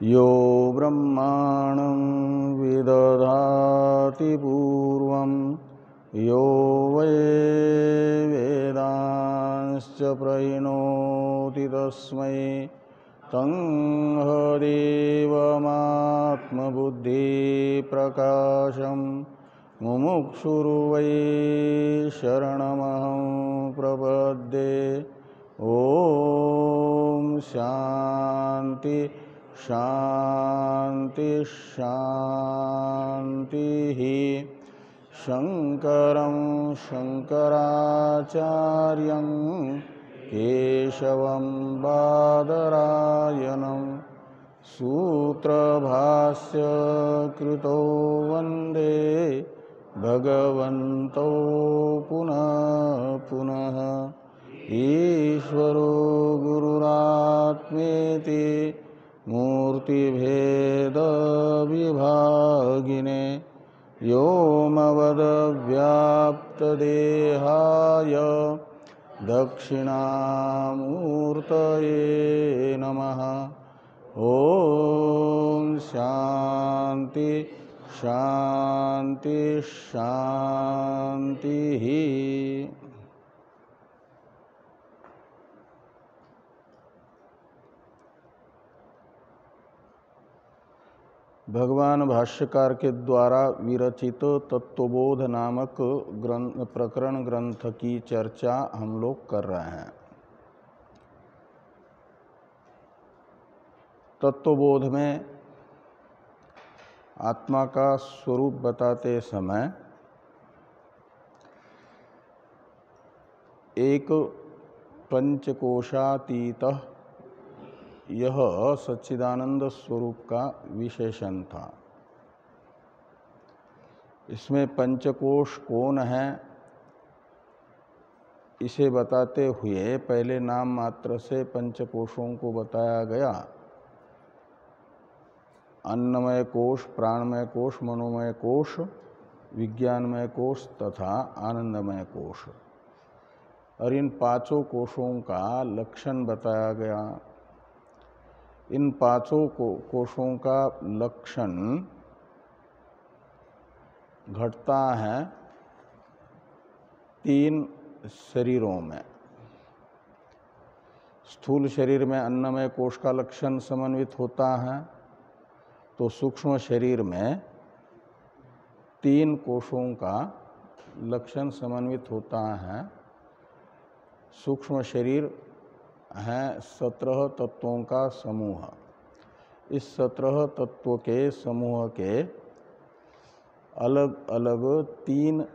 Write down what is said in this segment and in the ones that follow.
यो ब्रह्माणं विदधाति पूर्वं यो वै वेदांश्च प्रहिणोति तस्मै तं हदेवमात्मबुद्धिप्रकाशं मुमुक्षुर्वै शरणमहं प्रपद्ये। ॐ शान्ति शान्ति शान्तिः। शङ्करं शङ्कराचार्यं केशवं बादरायणं सूत्रभास्य कृतो वन्दे भगवन्तौ पुनः पुनः। ईश्वरो गुरुरात्मेति मूर्तिभेदविभागिने व्योमवद्व्याप्तदेहाय दक्षिणामूर्तये नमः। ॐ शान्ति शान्ति शान्तिः। भगवान भाष्यकार के द्वारा विरचित तत्वबोध नामक प्रकरण ग्रंथ की चर्चा हम लोग कर रहे हैं। तत्वबोध में आत्मा का स्वरूप बताते समय एक पंचकोशातीत यह सच्चिदानंद स्वरूप का विशेषण था। इसमें पंचकोश कौन है इसे बताते हुए पहले नाम मात्र से पंचकोशों को बताया गया। अन्नमय कोश, प्राणमय कोश, मनोमय कोश, विज्ञानमय कोश तथा आनंदमय कोश। और इन पांचों कोशों का लक्षण बताया गया। इन पांचों कोशों का लक्षण घटता है तीन शरीरों में। स्थूल शरीर में अन्नमय कोश का लक्षण समन्वित होता है, तो सूक्ष्म शरीर में तीन कोशों का लक्षण समन्वित होता है। सूक्ष्म शरीर है 17 तत्वों का समूह। इस 17 तत्वों के समूह के अलग अलग तीन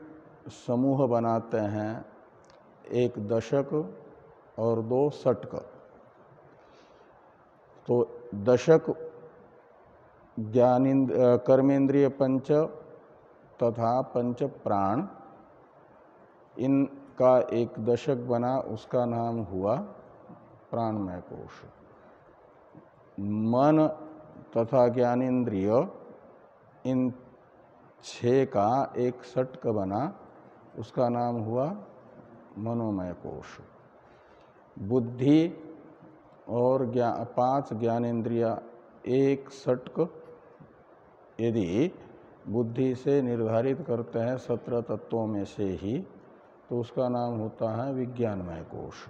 समूह बनाते हैं, एक दशक और दो षटक। तो दशक कर्मेंद्रिय पंच तथा पंच प्राण, इनका एक दशक बना, उसका नाम हुआ प्राणमय कोश। मन तथा ज्ञानेन्द्रिय, इन 6 का एक षटक बना, उसका नाम हुआ मनोमय कोश। बुद्धि और 5 ज्ञानेन्द्रिया एक षटक यदि बुद्धि से निर्धारित करते हैं 17 तत्वों में से ही, तो उसका नाम होता है विज्ञानमय कोश।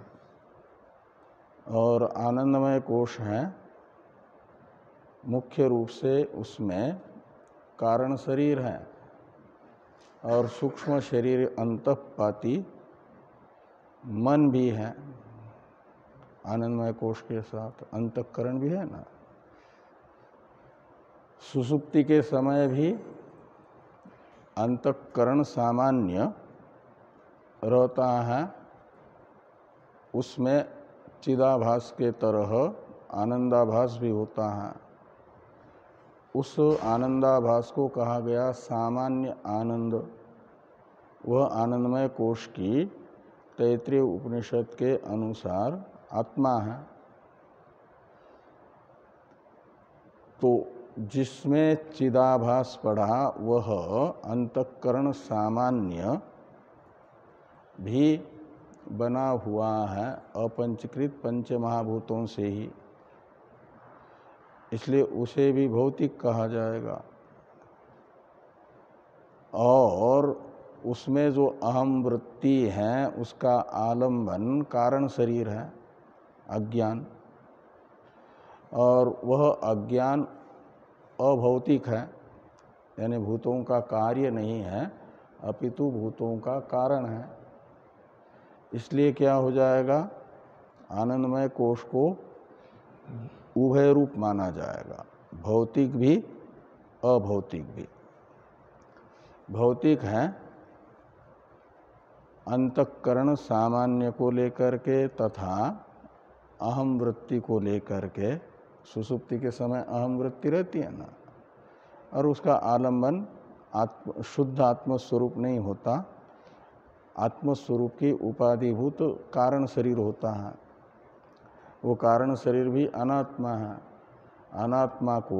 और आनंदमय कोश है मुख्य रूप से उसमें कारण शरीर है और सूक्ष्म शरीर अंतःपाती मन भी है। आनंदमय कोश के साथ अंतःकरण भी है ना। सुषुप्ति के समय भी अंतःकरण सामान्य रहता है, उसमें चिदाभास के तरह आनंदाभास भी होता है। उस आनंदाभास को कहा गया सामान्य आनंद। वह आनंदमय कोश की तैत्तिरीय उपनिषद के अनुसार आत्मा है। तो जिसमें चिदाभास पड़ा वह अंतःकरण सामान्य भी बना हुआ है अपंचीकृत पंच महाभूतों से ही। इसलिए उसे भी भौतिक कहा जाएगा। और उसमें जो अहम वृत्ति है उसका आलंबन कारण शरीर है, अज्ञान, और वह अज्ञान अभौतिक है, यानी भूतों का कार्य नहीं है अपितु भूतों का कारण है। इसलिए क्या हो जाएगा, आनंदमय कोश को उभय रूप माना जाएगा, भौतिक भी अभौतिक भी। भौतिक है अंतःकरण सामान्य को लेकर के तथा अहम वृत्ति को लेकर के। सुषुप्ति के समय अहम वृत्ति रहती है ना, और उसका आलंबन शुद्ध आत्मस्वरूप नहीं होता, आत्मस्वरूप की उपाधिभूत कारण शरीर होता है। वो कारण शरीर भी अनात्मा है। अनात्मा को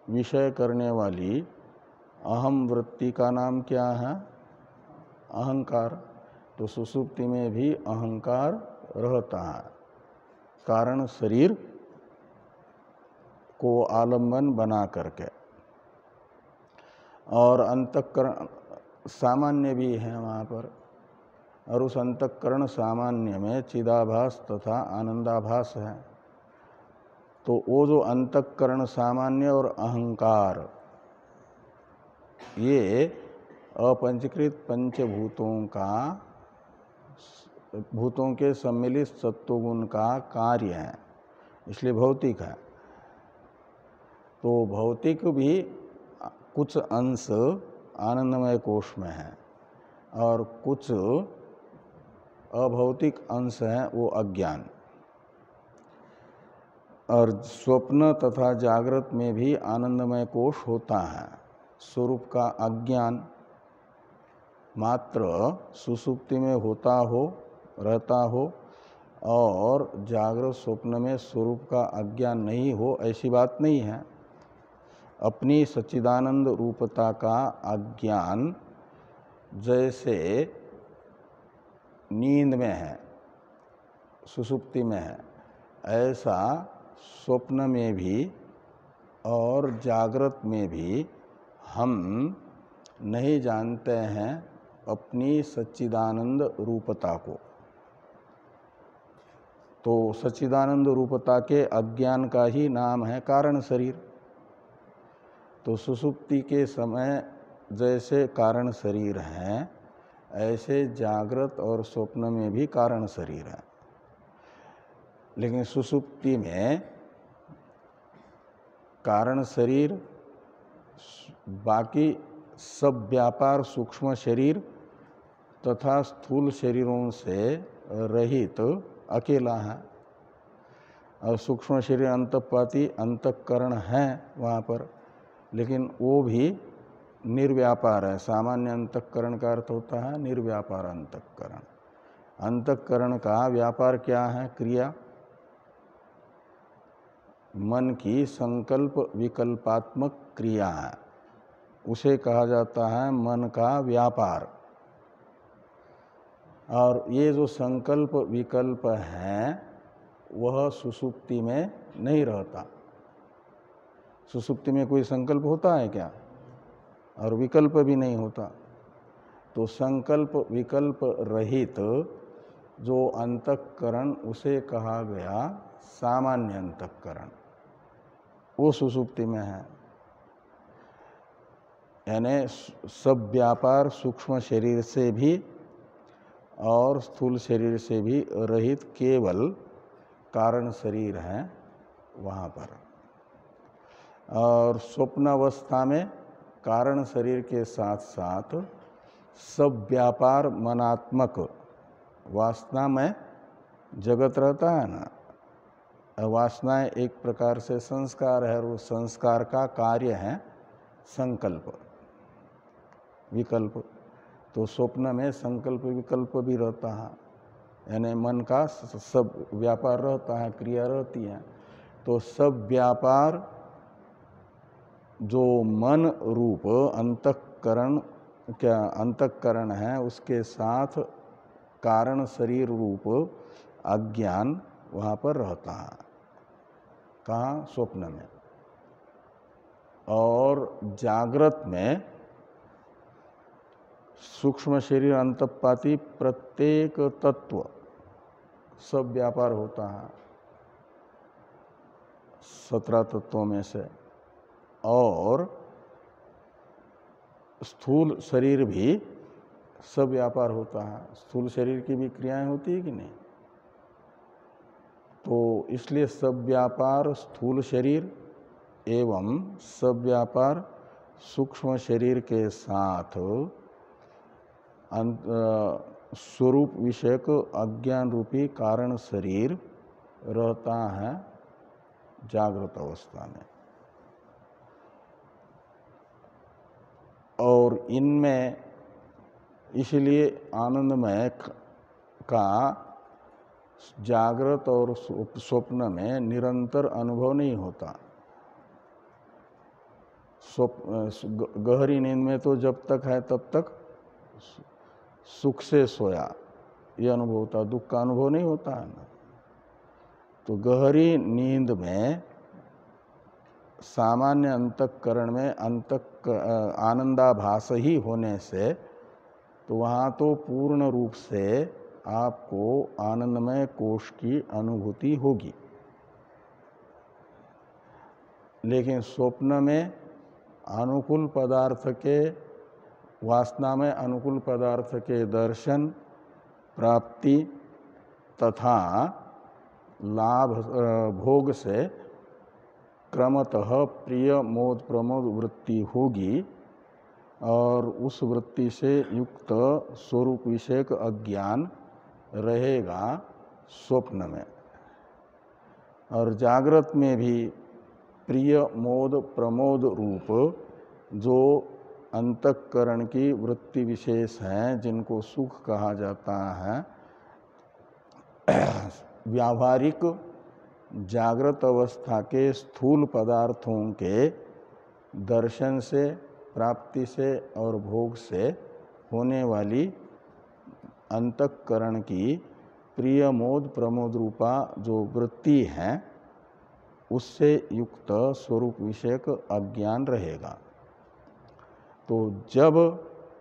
विषय करने वाली अहम वृत्ति का नाम क्या है, अहंकार। तो सुषुप्ति में भी अहंकार रहता है, कारण शरीर को आलंबन बना करके। और अंतःकरण सामान्य भी है वहाँ पर, और उस अंतःकरण सामान्य में चिदाभास तथा आनंदाभास है। तो वो जो अंतःकरण सामान्य और अहंकार, ये अपंचीकृत भूतों के सम्मिलित सत्वगुण का कार्य है, इसलिए भौतिक है। तो भौतिक भी कुछ अंश आनंदमय कोश में है और कुछ अभौतिक अंश है, वो अज्ञान। और स्वप्न तथा जागृत में भी आनंदमय कोश होता है। स्वरूप का अज्ञान मात्र सुषुप्ति में होता हो, रहता हो, और जागृत स्वप्न में स्वरूप का अज्ञान नहीं हो, ऐसी बात नहीं है। अपनी सच्चिदानंद रूपता का अज्ञान जैसे नींद में है, सुषुप्ति में है, ऐसा स्वप्न में भी और जागृत में भी हम नहीं जानते हैं अपनी सच्चिदानंद रूपता को। तो सच्चिदानंद रूपता के अज्ञान का ही नाम है कारण शरीर। तो सुषुप्ति के समय जैसे कारण शरीर हैं, ऐसे जागृत और स्वप्न में भी कारण शरीर है। लेकिन सुषुप्ति में कारण शरीर बाकी सब व्यापार सूक्ष्म शरीर तथा स्थूल शरीरों से रहित अकेला है। और सूक्ष्म शरीर अंतःपाती अंतःकरण है वहाँ पर, लेकिन वो भी निर्व्यापार है। सामान्य अंतःकरण का अर्थ होता है निर्व्यापार अंतःकरण। अंतःकरण का व्यापार क्या है, क्रिया। मन की संकल्प विकल्पात्मक क्रिया है, उसे कहा जाता है मन का व्यापार। और ये जो संकल्प विकल्प है वह सुषुप्ति में नहीं रहता। सुषुप्ति में कोई संकल्प होता है क्या, और विकल्प भी नहीं होता। तो संकल्प विकल्प रहित जो अंतःकरण, उसे कहा गया सामान्य अंतःकरण, वो सुषुप्ति में है। यानी सब व्यापार सूक्ष्म शरीर से भी और स्थूल शरीर से भी रहित केवल कारण शरीर है वहाँ पर। और स्वप्नावस्था में कारण शरीर के साथ साथ सब व्यापार मनात्मक वासना में जगत रहता है ना। वासनाएं एक प्रकार से संस्कार है, और उस संस्कार का कार्य है संकल्प विकल्प। तो स्वप्न में संकल्प विकल्प भी रहता है, यानी मन का सब व्यापार रहता है, क्रिया रहती है। तो सब व्यापार जो मन रूप अंतःकरण है, उसके साथ कारण शरीर रूप अज्ञान वहाँ पर रहता है। कहाँ? स्वप्न में। और जागृत में सूक्ष्म शरीर अंतःपाती प्रत्येक तत्व सब व्यापार होता है 17 तत्वों में से। और स्थूल शरीर भी सब व्यापार होता है। स्थूल शरीर की भी क्रियाएं होती है कि नहीं? तो इसलिए सब व्यापार स्थूल शरीर एवं सब व्यापार सूक्ष्म शरीर के साथ स्वरूप विषयक अज्ञान रूपी कारण शरीर रहता है जागृत अवस्था में। और इनमें इसलिए आनंदमय का जागृत और स्वप्न में निरंतर अनुभव नहीं होता। गहरी नींद में तो जब तक है तब तक सुख से सोया ये अनुभव होता, दुख का अनुभव नहीं होता है ना। तो गहरी नींद में सामान्य अंतःकरण में आनंदाभास ही होने से तो वहाँ तो पूर्ण रूप से आपको आनंदमय कोश की अनुभूति होगी। लेकिन स्वप्न में अनुकूल पदार्थ के वासना में अनुकूल पदार्थ के दर्शन प्राप्ति तथा लाभ भोग से क्रमतः प्रिय मोद प्रमोद वृत्ति होगी और उस वृत्ति से युक्त स्वरूप विषयक अज्ञान रहेगा स्वप्न में। और जागृत में भी प्रिय मोद प्रमोद रूप जो अंतःकरण की वृत्ति विशेष हैं जिनको सुख कहा जाता है, व्यावहारिक जागृत अवस्था के स्थूल पदार्थों के दर्शन से प्राप्ति से और भोग से होने वाली अंतःकरण की प्रिय मोद प्रमोद रूपा जो वृत्ति है उससे युक्त स्वरूप विषयक अज्ञान रहेगा। तो जब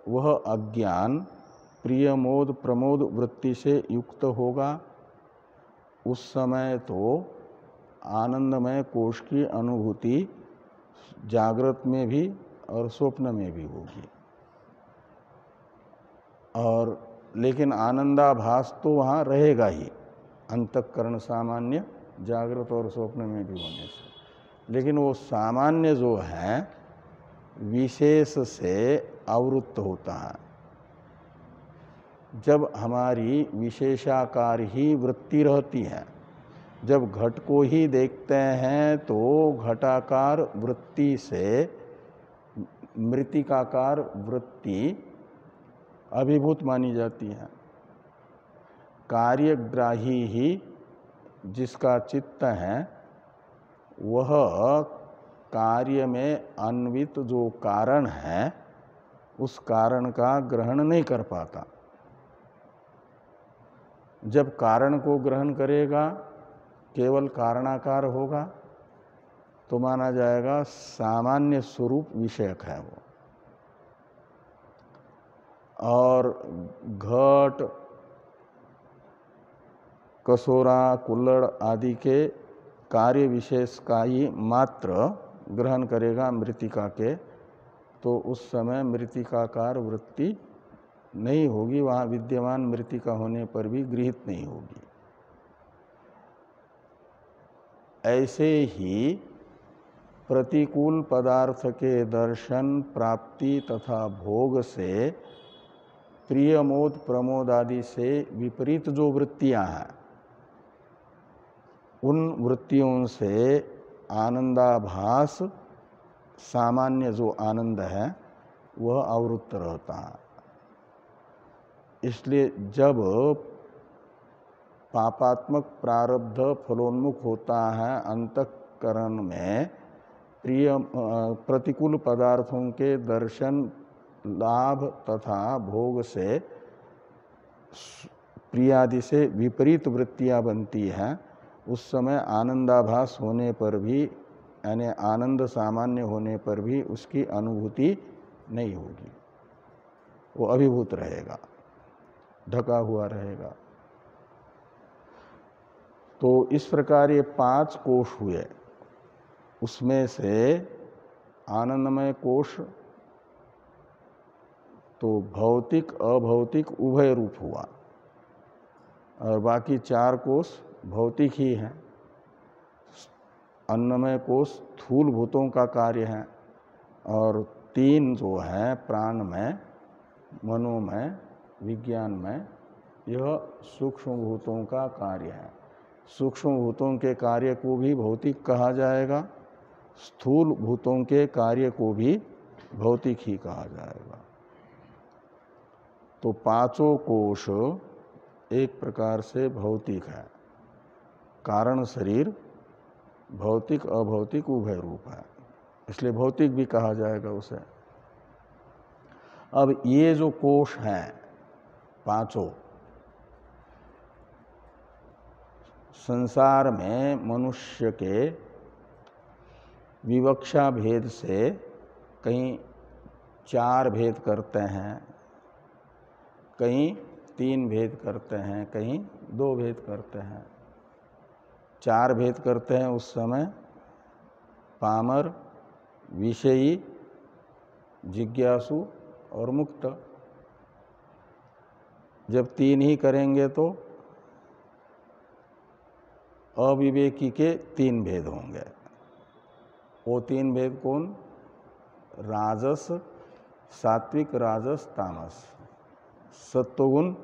वह अज्ञान प्रिय मोद प्रमोद वृत्ति से युक्त होगा उस समय तो आनंदमय कोश की अनुभूति जागृत में भी और स्वप्न में भी होगी। और लेकिन आनंदाभास तो वहाँ रहेगा ही अंतःकरण सामान्य जागृत और स्वप्न में भी होने से। लेकिन वो सामान्य जो है विशेष से आवृत्त होता है। जब हमारी विशेषाकार ही वृत्ति रहती है, जब घट को ही देखते हैं तो घटाकार वृत्ति से मृतिकाकार वृत्ति अभिभूत मानी जाती है। कार्यग्राही ही जिसका चित्त है वह कार्य में अन्वित जो कारण है उस कारण का ग्रहण नहीं कर पाता। जब कारण को ग्रहण करेगा केवल कारणाकार होगा तो माना जाएगा सामान्य स्वरूप विषयक है वो। और घट कसोरा कुल्लड़ आदि के कार्य विशेष का ही मात्र ग्रहण करेगा मृतिका के तो उस समय मृतिकाकार वृत्ति नहीं होगी, वहाँ विद्यमान मृतिका होने पर भी गृहीत नहीं होगी। ऐसे ही प्रतिकूल पदार्थ के दर्शन प्राप्ति तथा भोग से प्रिय मोद प्रमोद आदि से विपरीत जो वृत्तियां हैं उन वृत्तियों से आनंदाभास सामान्य जो आनंद है वह आवृत्त रहता है। इसलिए जब पापात्मक प्रारब्ध फलोन्मुख होता है अंतःकरण में प्रिय प्रतिकूल पदार्थों के दर्शन लाभ तथा भोग से प्रियादि से विपरीत वृत्तियां बनती हैं उस समय आनंदाभास होने पर भी, यानी आनंद सामान्य होने पर भी उसकी अनुभूति नहीं होगी, वो अभिभूत रहेगा, ढका हुआ रहेगा। तो इस प्रकार ये 5 कोश हुए, उसमें से आनंदमय कोश तो भौतिक अभौतिक उभय रूप हुआ, और बाकी 4 कोश भौतिक ही हैं। अन्नमय कोश स्थूल भूतों का कार्य है, और 3 जो है प्राणमय, मनोमय, विज्ञानमय, यह सूक्ष्म भूतों का कार्य है। सूक्ष्म भूतों के कार्य को भी भौतिक कहा जाएगा, स्थूल भूतों के कार्य को भी भौतिक ही कहा जाएगा। तो 5 कोश एक प्रकार से भौतिक है, कारण शरीर भौतिक अभौतिक उभय रूप है, इसलिए भौतिक भी कहा जाएगा उसे। अब ये जो कोश हैं 5, संसार में मनुष्य के विवक्षा भेद से कहीं 4 भेद करते हैं, कहीं 3 भेद करते हैं, कहीं 2 भेद करते हैं। 4 भेद करते हैं उस समय पामर, विषयी, जिज्ञासु और मुक्त। जब 3 ही करेंगे तो अविवेकी के 3 भेद होंगे। वो 3 भेद कौन? राजस, सात्विक, राजस, तामस। सत्वगुण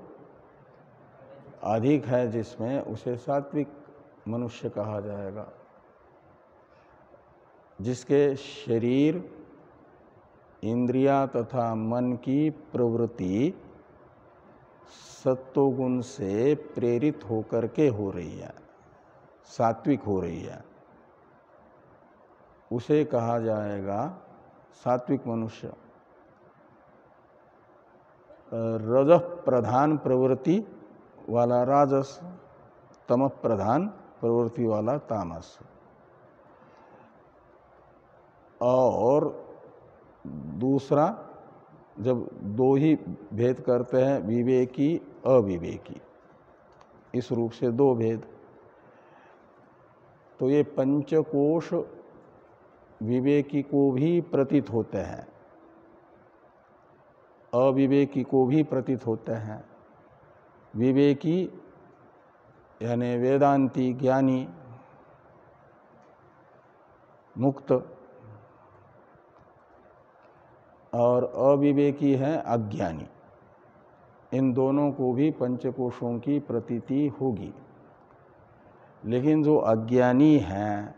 अधिक है जिसमें, उसे सात्विक मनुष्य कहा जाएगा। जिसके शरीर, इंद्रियां तथा मन की प्रवृत्ति सत्वगुण से प्रेरित होकर के हो रही है, सात्विक हो रही है, उसे कहा जाएगा सात्विक मनुष्य। रजः प्रधान प्रवृत्ति वाला राजस, तमः प्रधान प्रवृत्ति वाला तामस। और दूसरा, जब 2 ही भेद करते हैं, विवेकी अविवेकी, इस रूप से 2 भेद। तो ये 5 कोश विवेकी को भी प्रतीत होते हैं, अविवेकी को भी प्रतीत होते हैं। विवेकी यानी वेदांती, ज्ञानी, मुक्त, और अविवेकी है अज्ञानी। इन दोनों को भी 5 कोशों की प्रतीति होगी। लेकिन जो अज्ञानी है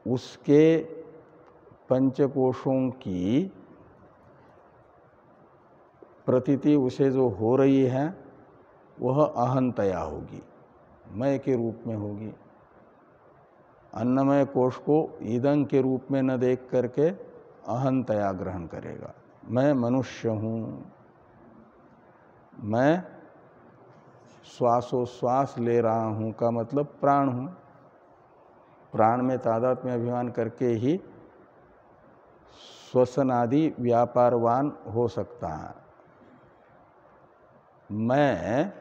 उसके 5 कोशों की प्रतीति उसे जो हो रही है वह अहंतया होगी, मैं के रूप में होगी। अन्नमय कोश को ईदं के रूप में न देख करके अहंतया ग्रहण करेगा। मैं मनुष्य हूँ, मैं श्वासोश्वास ले रहा हूँ का मतलब प्राण हूँ। प्राण में तादात्म्य अभिमान करके ही श्वसन आदि व्यापारवान हो सकता है। मैं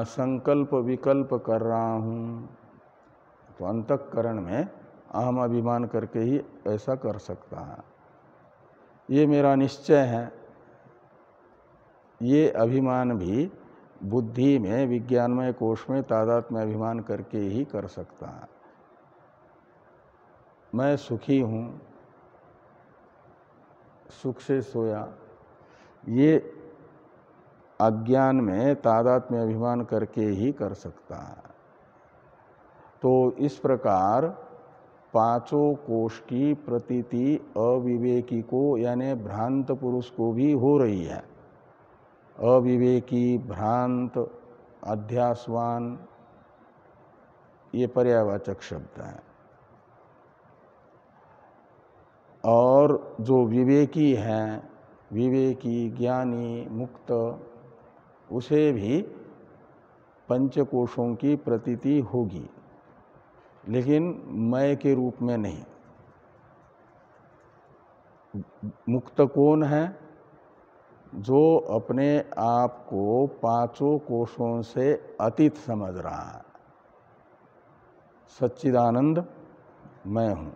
संकल्प विकल्प कर रहा हूँ, तो अंतःकरण में अहम अभिमान करके ही ऐसा कर सकता है। ये मेरा निश्चय है। ये अभिमान भी बुद्धि में, विज्ञानमय कोश में तादात्म्य अभिमान करके ही कर सकता है। मैं सुखी हूँ, सुख से सोया, ये अज्ञान में तादात्म्य अभिमान करके ही कर सकता है। तो इस प्रकार 5 कोश की प्रतीति अविवेकी को यानी भ्रांत पुरुष को भी हो रही है। अविवेकी, भ्रांत, अध्यासवान, ये पर्यायवाचक शब्द हैं। और जो विवेकी हैं, विवेकी, ज्ञानी, मुक्त, उसे भी पंचकोशों की प्रतीति होगी, लेकिन मैं के रूप में नहीं। मुक्त कौन है? जो अपने आप को पांचों कोशों से अतीत समझ रहा है। सच्चिदानंद मैं हूं।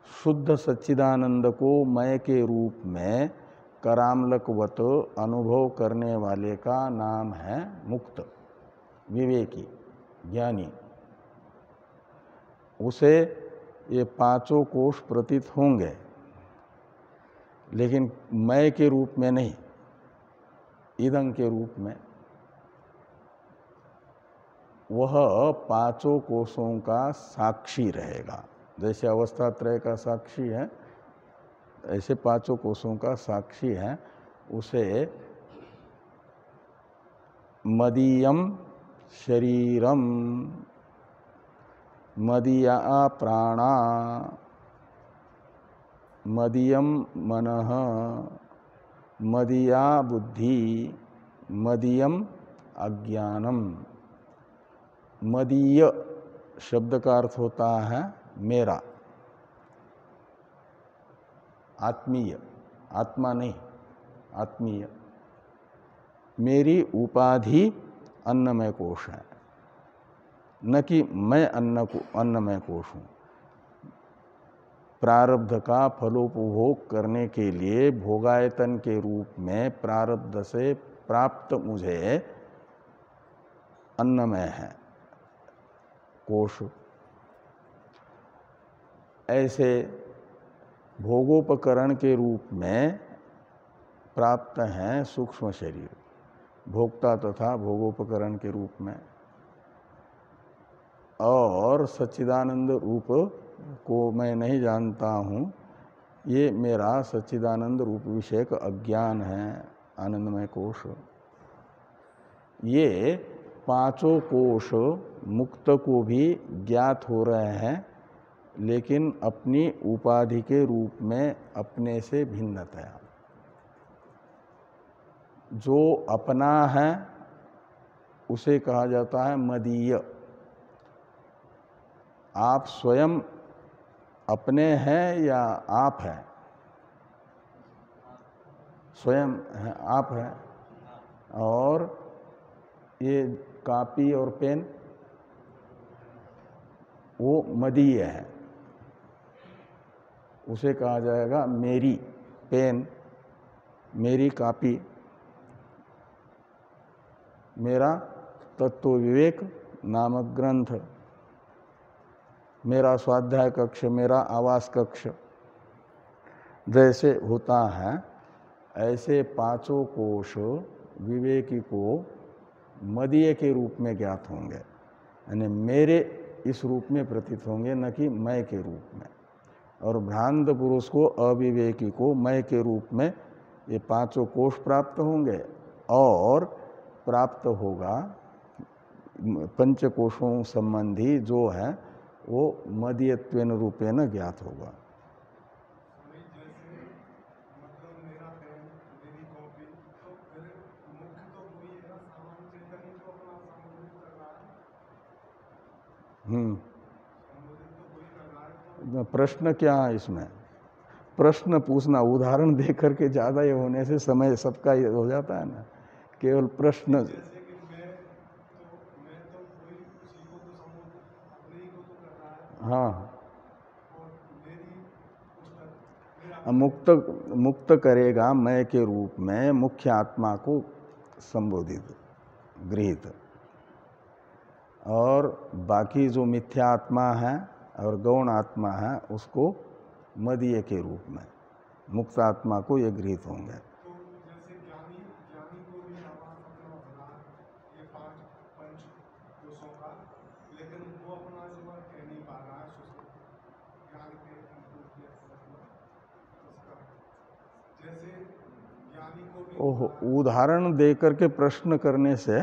शुद्ध सच्चिदानंद को मैं के रूप में करामलकवत अनुभव करने वाले का नाम है मुक्त, विवेकी, ज्ञानी। उसे ये पांचों कोश प्रतीत होंगे, लेकिन मैं के रूप में नहीं, इदं के रूप में। वह पांचों कोशों का साक्षी रहेगा। जैसे अवस्थात्रय का साक्षी है, ऐसे पांचों कोशों का साक्षी है। उसे मदीयम शरीरम, मदीया प्राणा, मदीयम मनः, मदीया बुद्धि, मदीयम अज्ञानम। मदीय शब्द का अर्थ होता है मेरा, आत्मीय, आत्मा नहीं, आत्मीय। मेरी उपाधि अन्नमय कोश है, न कि मैं अन्नमय कोश हूँ। प्रारब्ध का फलोपभोग करने के लिए भोगायतन के रूप में प्रारब्ध से प्राप्त मुझे अन्नमय है कोश। ऐसे भोगोपकरण के रूप में प्राप्त हैं सूक्ष्म शरीर, भोक्ता तथा भोगोपकरण के रूप में। और सच्चिदानंद रूप को मैं नहीं जानता हूँ, ये मेरा सच्चिदानंद रूप विषयक अज्ञान है, आनंदमय कोश। ये पांचों कोश मुक्त को भी ज्ञात हो रहे हैं, लेकिन अपनी उपाधि के रूप में अपने से भिन्नतया। जो अपना है उसे कहा जाता है मदीय। आप स्वयं अपने हैं या आप हैं? स्वयं है, आप हैं। और ये कॉपी और पेन वो मदीय है, उसे कहा जाएगा मेरी पेन, मेरी कॉपी। मेरा तत्व विवेक नामक ग्रंथ, मेरा स्वाध्याय कक्ष, मेरा आवास कक्ष जैसे होता है, ऐसे पांचों कोश विवेकी को मदीय के रूप में ज्ञात होंगे, यानी मेरे इस रूप में प्रतीत होंगे, न कि मैं के रूप में। और भ्रांत पुरुष को, अविवेकी को मैं के रूप में ये पांचों कोश प्राप्त होंगे, और प्राप्त होगा पंचकोशों संबंधी जो है वो मदीयत्वेन रूपेण ज्ञात होगा। प्रश्न क्या है इसमें? प्रश्न पूछना, उदाहरण दे करके ज़्यादा ये होने से समय सबका ये हो जाता है ना। केवल प्रश्न। हाँ, मुक्त करेगा मैं के रूप में मुख्य आत्मा को संबोधित, गृहीत। और बाकी जो मिथ्या आत्मा है और गौण आत्मा है उसको मदीय के रूप में, मुक्त आत्मा को ये गृहीत होंगे। तो जैसे ज्ञानी को भी आवास अपना बना ये पंच कोशों का, लेकिन वो अपना जो है कह नहीं पा रहा है ज्ञान के उसका। जैसे ज्ञानी को भी ओह, उदाहरण दे करके प्रश्न करने से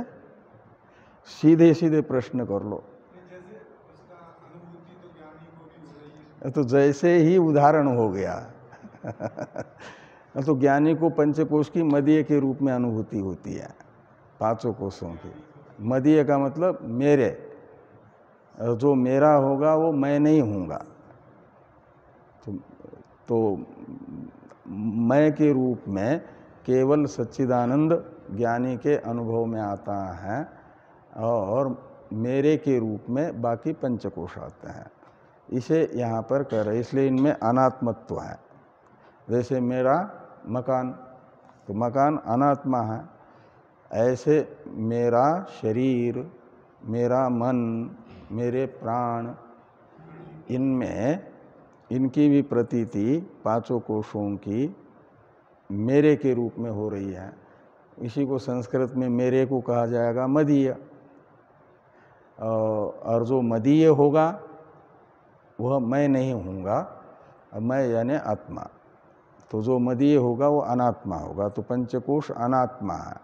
सीधे सीधे प्रश्न कर लो। जैसे उसका अनुभूति तो ज्ञानी को भी हो रही है, तो जैसे ही उदाहरण हो गया तो ज्ञानी को पंचकोश की मदीय के रूप में अनुभूति होती है, पांचों कोशों की। मदीय का मतलब मेरे, जो मेरा होगा वो मैं नहीं हूँगा। तो मैं के रूप में केवल सच्चिदानंद ज्ञानी के अनुभव में आता है और मेरे के रूप में बाकी पंचकोश आते हैं। इसे यहाँ पर कह रहे, इसलिए इनमें अनात्मत्व है। जैसे मेरा मकान, तो मकान अनात्मा है, ऐसे मेरा शरीर, मेरा मन, मेरे प्राण, इनमें इनकी भी प्रतीति पांचों कोशों की मेरे के रूप में हो रही है। इसी को संस्कृत में मेरे को कहा जाएगा मदीय। और जो मदीय होगा वह मैं नहीं हूँगा, मैं यानी आत्मा। तो जो मदीय होगा वो अनात्मा होगा। तो पंचकोश अनात्मा है।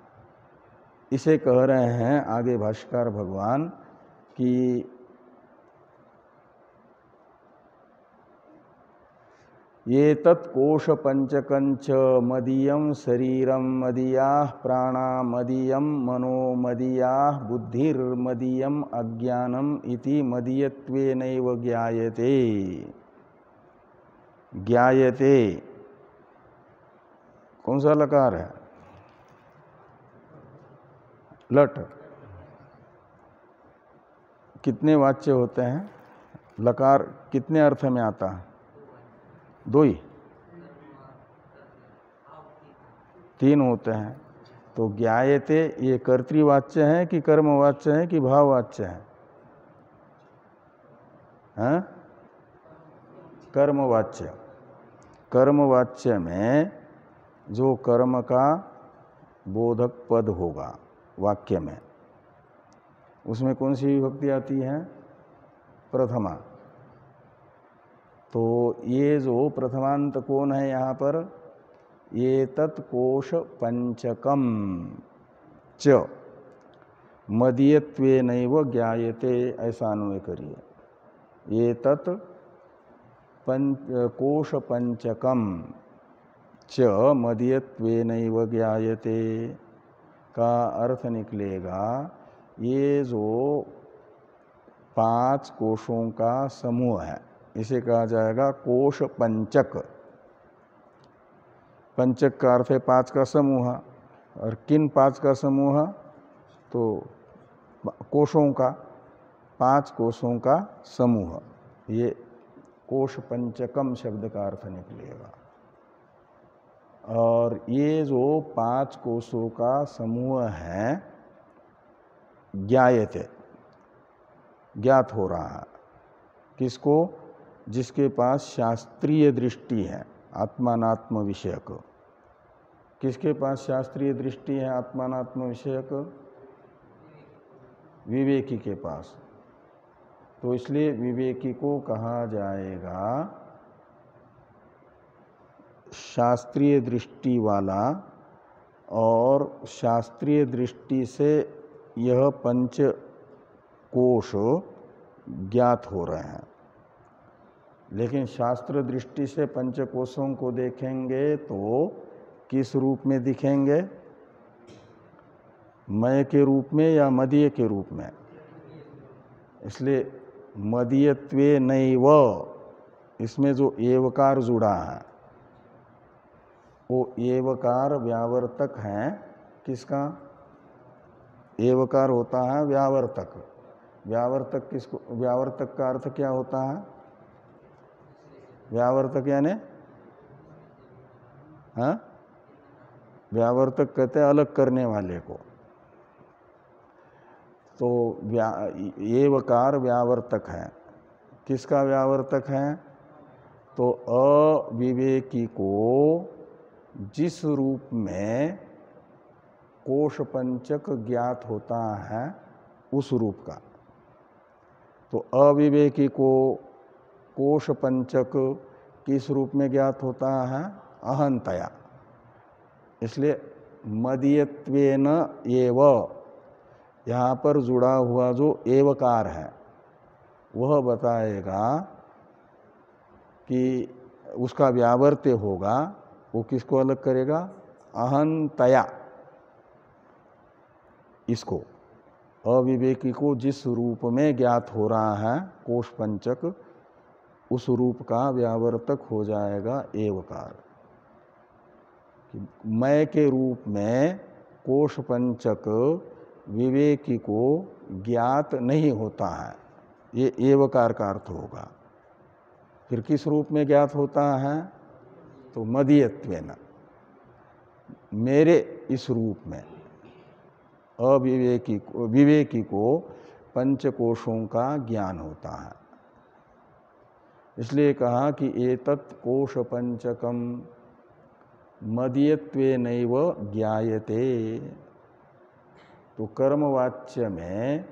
इसे कह रहे हैं आगे भाष्यकार भगवान कि ये तत्कोश पंचकंच मदीयम शरीरम मदीया प्राणा मदीयम मनो मदीया बुद्धिर्मदीयम अज्ञानम इति मदीयत्वेनैव ज्ञायते। ज्ञायते कौन सा लकार है? लट। कितने वाच्य होते हैं? लकार कितने अर्थ में आता है? दो ही, तीन होते हैं। तो ज्ञायते ये कर्तृवाच्य है कि कर्मवाच्य है कि भाववाच्य है? हैं? कर्मवाच्य। कर्मवाच्य में जो कर्म का बोधक पद होगा वाक्य में, उसमें कौन सी विभक्ति आती है? प्रथमा। तो ये जो प्रथमांत कौन है यहाँ पर? ये तत्कोश पंचकम च मदीयत्वेनैव ज्ञायते, ऐसा अन्वय करिए। ये तत् कोश पंचकम च मदीयत्वेनैव ज्ञायते का अर्थ निकलेगा ये जो पांच कोशों का समूह है, इसे कहा जाएगा कोश पंचक। पंचक का अर्थ है पांच का समूह। और किन पांच का समूह? तो कोशों का, पांच कोशों का समूह, ये कोश पंचकम शब्द का अर्थ निकलेगा। और ये जो पांच कोशों का समूह है ज्ञायते, ज्ञात हो रहा है। किसको? जिसके पास शास्त्रीय दृष्टि है आत्मानात्म विषयक। किसके पास शास्त्रीय दृष्टि है आत्मानात्म विषयक? विवेकी के पास। तो इसलिए विवेकी को कहा जाएगा शास्त्रीय दृष्टि वाला, और शास्त्रीय दृष्टि से यह पंच कोश ज्ञात हो रहे हैं। लेकिन शास्त्र दृष्टि से पंचकोशों को देखेंगे तो किस रूप में दिखेंगे? मय के रूप में या मदीय के रूप में? इसलिए मदीयत्वे नैव, इसमें जो एवकार जुड़ा है वो एवकार व्यावर्तक है। किसका? एवकार होता है व्यावर्तक। व्यावर्तक किसको? व्यावर्तक का अर्थ क्या होता है? व्यावर्तक यानी, हाँ, व्यावर्तक कहते हैं अलग करने वाले को। तो एवकार व्यावर्तक है। किसका व्यावर्तक है? तो अविवेकी को जिस रूप में कोश पंचक ज्ञात होता है उस रूप का। तो अविवेकी को कोश पंचक किस रूप में ज्ञात होता है? अहंतया। इसलिए मदीयत्वेन एव, यहाँ पर जुड़ा हुआ जो एवकार है वह बताएगा कि उसका व्यावर्त्य होगा। वो किसको अलग करेगा? अहंतया, इसको। अविवेकी को जिस रूप में ज्ञात हो रहा है कोश पंचक, उस रूप का व्यावर्तक हो जाएगा एवकार। मैं के रूप में कोश पंचक विवेकी को ज्ञात नहीं होता है, ये एवकार का अर्थ होगा। फिर किस रूप में ज्ञात होता है? तो मदीयत्वेन, मेरे इस रूप में विवेकी को पंचकोशों का ज्ञान होता है। इसलिए कहा कि एतत् कोश पंचकम मदीयत्वेनैव ज्ञायते। तो कर्मवाच्य में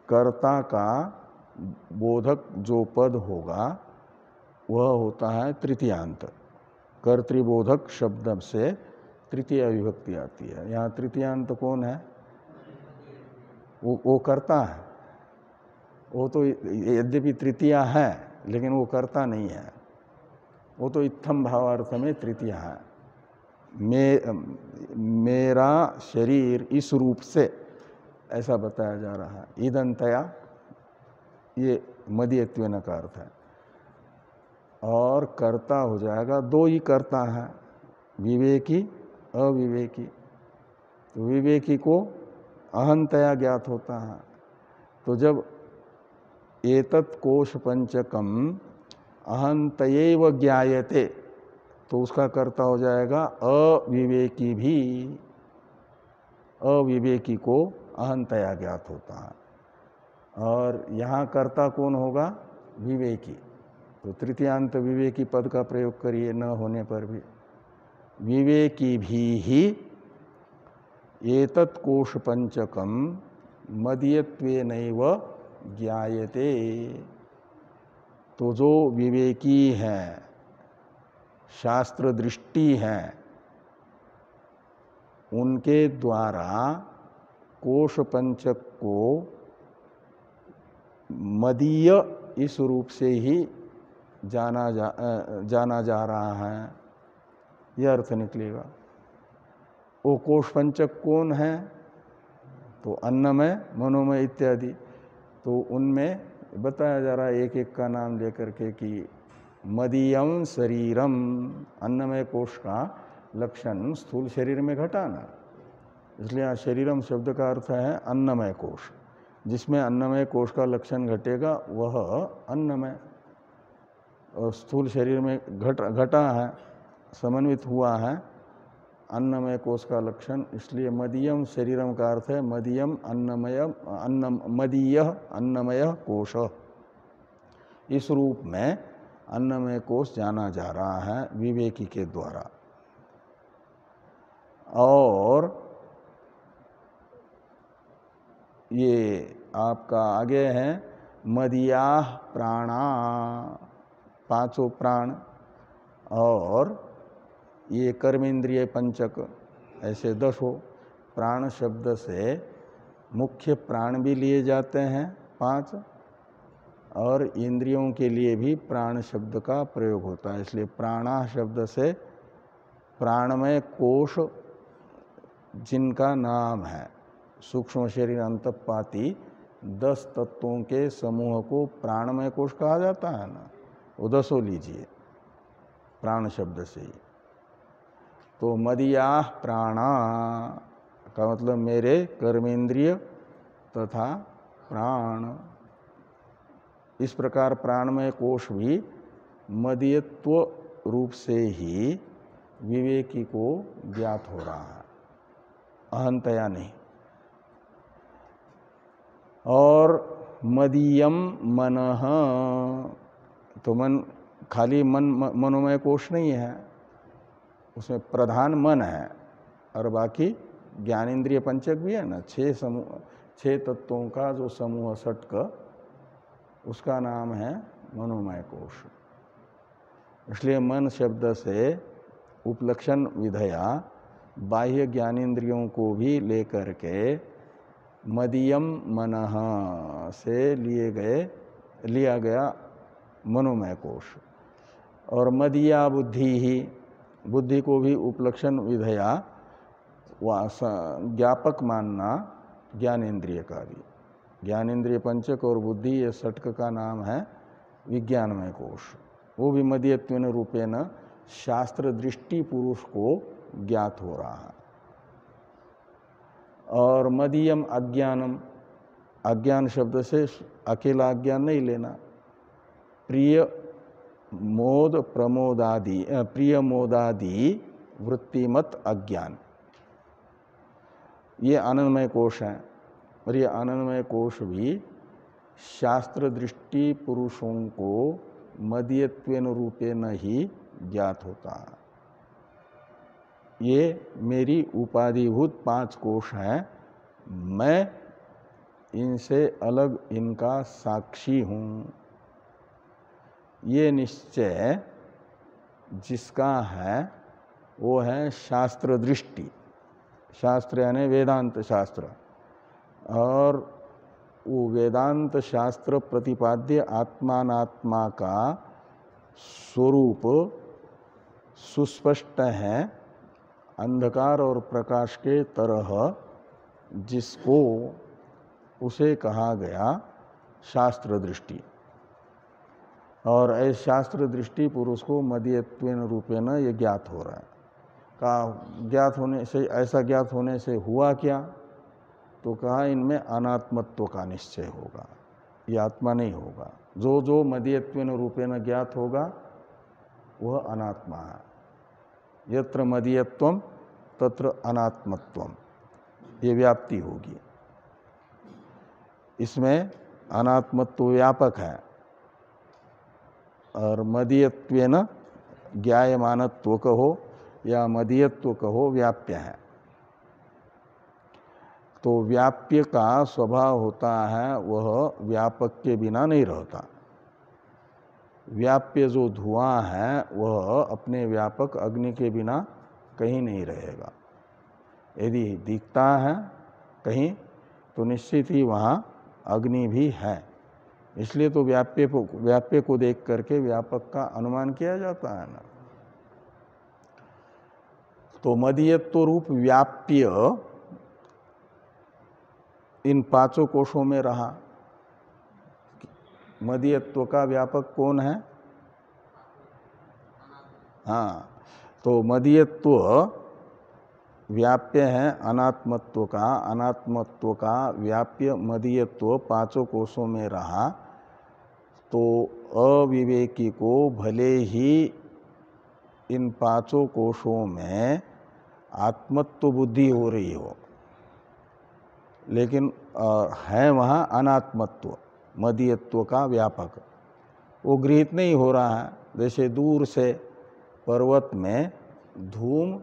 कर्ता का बोधक जो पद होगा वह होता है तृतीयांत। कर्तृबोधक शब्द से तृतीय विभक्ति आती है। यहाँ तृतीयांत कौन है? वो कर्ता है। वो तो यद्यपि तृतीया है लेकिन वो कर्ता नहीं है, वो तो इत्थम भावार्थ में तृतीया है। मेरा शरीर इस रूप से, ऐसा बताया जा रहा है। ईदंतया, ये मदीयत्वेन का अर्थ है। और कर्ता हो जाएगा, दो ही कर्ता है, विवेकी अविवेकी। तो विवेकी को अहंतया ज्ञात होता है। तो जब एतत् कोश पंचकम अहंतयैव ज्ञायते, तो उसका कर्ता हो जाएगा अविवेकी भी। अविवेकी को अहंतया ज्ञात होता है। और यहाँ कर्ता कौन होगा? विवेकी। तो तृतीयांत विवेकी पद का प्रयोग करिए न होने पर भी। विवेकी भी ही एतत् कोश पंचकम मदीयत्वेनैव ज्ञायते। तो जो विवेकी है, शास्त्र दृष्टि है, उनके द्वारा कोश पंचक को मदीय इस रूप से ही जाना जा रहा है, यह अर्थ निकलेगा। वो कोश पंचक कौन है? तो अन्नमय, मनोमय इत्यादि। तो उनमें बताया जा रहा है एक एक का नाम लेकर के कि मदीयम शरीरम, अन्नमय कोश का लक्षण स्थूल शरीर में घटाना। इसलिए यहाँ शरीरम शब्द का अर्थ है अन्नमय कोश। जिसमें अन्नमय कोश का लक्षण घटेगा वह अन्नमय, और स्थूल शरीर में घटा है, समन्वित हुआ है अन्नमय कोश का लक्षण। इसलिए मदीयम शरीरम का अर्थ है मदीयम मदीय अन्नमय कोश। इस रूप में अन्नमय कोश जाना जा रहा है विवेकी के द्वारा। और ये आपका आगे है मदीयाः प्राणा, पांचों प्राण। और ये कर्मेंद्रिय पंचक, ऐसे 10 हो। प्राण शब्द से मुख्य प्राण भी लिए जाते हैं 5, और इंद्रियों के लिए भी प्राण शब्द का प्रयोग होता है। इसलिए प्राणा शब्द से प्राणमय कोश जिनका नाम है, सूक्ष्म शरीर अंतःपाती 10 तत्वों के समूह को प्राणमय कोश कहा जाता है ना। वो 10 लीजिए प्राण शब्द से ही। तो मदीयाः प्राणा का मतलब मेरे कर्मेंद्रिय तथा प्राण। इस प्रकार प्राणमय कोश भी मदीयत्व रूप से ही विवेकी को ज्ञात हो रहा है, अहंतया नहीं। और मदीयम मनः, तो मन खाली मनोमय कोश नहीं है, उसमें प्रधान मन है और बाकी ज्ञानेन्द्रिय पंचक भी है ना। 6 तत्वों का जो समूह षटक, उसका नाम है मनोमय कोश। इसलिए मन शब्द से उपलक्षण विधया बाह्य ज्ञानेन्द्रियों को भी लेकर के मदीयम मनः से लिया गया मनोमय कोश। और मदीया बुद्धि ही, बुद्धि को भी उपलक्षण विधया ज्ञापक मानना ज्ञानेन्द्रिय का भी। ज्ञानेन्द्रिय पंचक और बुद्धि ये षटक का नाम है विज्ञानमय कोश। वो भी मदीयत्वेन रूपेण शास्त्र दृष्टि पुरुष को ज्ञात हो रहा है। और मदीयम अज्ञानम, अज्ञान शब्द से अकेला अज्ञान नहीं लेना, प्रिय मोद प्रमोदादि, प्रिय मोदादि वृत्तिमत अज्ञान, ये आनंदमय कोश है। और ये आनंदमय कोश भी शास्त्र दृष्टि पुरुषों को मदीयत्वेन रूपेण ही ज्ञात होता है। ये मेरी उपाधिभूत 5 कोश हैं, मैं इनसे अलग इनका साक्षी हूँ। ये निश्चय जिसका है वो है शास्त्र दृष्टि, शास्त्र यानी वेदांत शास्त्र, और वो वेदांत शास्त्र प्रतिपाद्य आत्मानात्मा का स्वरूप सुस्पष्ट है, अंधकार और प्रकाश के तरह, जिसको उसे कहा गया शास्त्र दृष्टि। और ऐसे शास्त्र दृष्टि पुरुष को मदीयत्वेन रूपेण ये ज्ञात हो रहा है। का ज्ञात होने से, ऐसा ज्ञात होने से हुआ क्या? तो कहा इनमें अनात्मत्व का निश्चय होगा, ये आत्मा नहीं होगा। जो जो मदीयत्वेन रूपेण ज्ञात होगा वह अनात्मा है। यत्र मदीयत्वम तत्र अनात्मत्वम, ये व्याप्ति होगी। इसमें अनात्मत्व व्यापक है और मदीयत्वेन ज्ञायमानत्व कहो या मदीयत्व कहो व्याप्य है। तो व्याप्य का स्वभाव होता है वह व्यापक के बिना नहीं रहता। व्याप्य जो धुआं है वह अपने व्यापक अग्नि के बिना कहीं नहीं रहेगा। यदि दिखता है कहीं तो निश्चित ही वहाँ अग्नि भी है। इसलिए तो व्याप्य को देख करके व्यापक का अनुमान किया जाता है ना। तो मदीयत्व रूप व्याप्य इन 5 कोशों में रहा। मदीयत्व का व्यापक कौन है? हाँ, तो मदीयत्व व्याप्य है अनात्मत्व का, अनात्मत्व का व्याप्य मदीयत्व 5 कोशों में रहा। तो अविवेकी को भले ही इन 5 कोशों में आत्मत्व बुद्धि हो रही हो, लेकिन है वहाँ अनात्मत्व मदीयत्व का व्यापक, वो गृहीत नहीं हो रहा है। जैसे दूर से पर्वत में धूम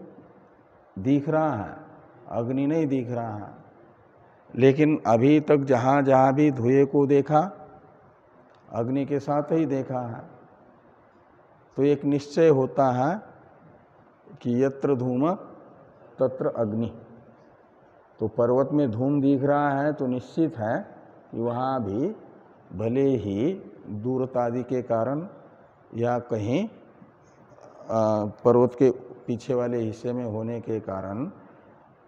दिख रहा है, अग्नि नहीं दिख रहा है, लेकिन अभी तक जहाँ जहाँ भी धुएं को देखा अग्नि के साथ ही देखा है। तो एक निश्चय होता है कि यत्र धूम तत्र अग्नि। तो पर्वत में धूम दिख रहा है तो निश्चित है कि वहाँ भी भले ही दूरतादि के कारण या कहीं पर्वत के पीछे वाले हिस्से में होने के कारण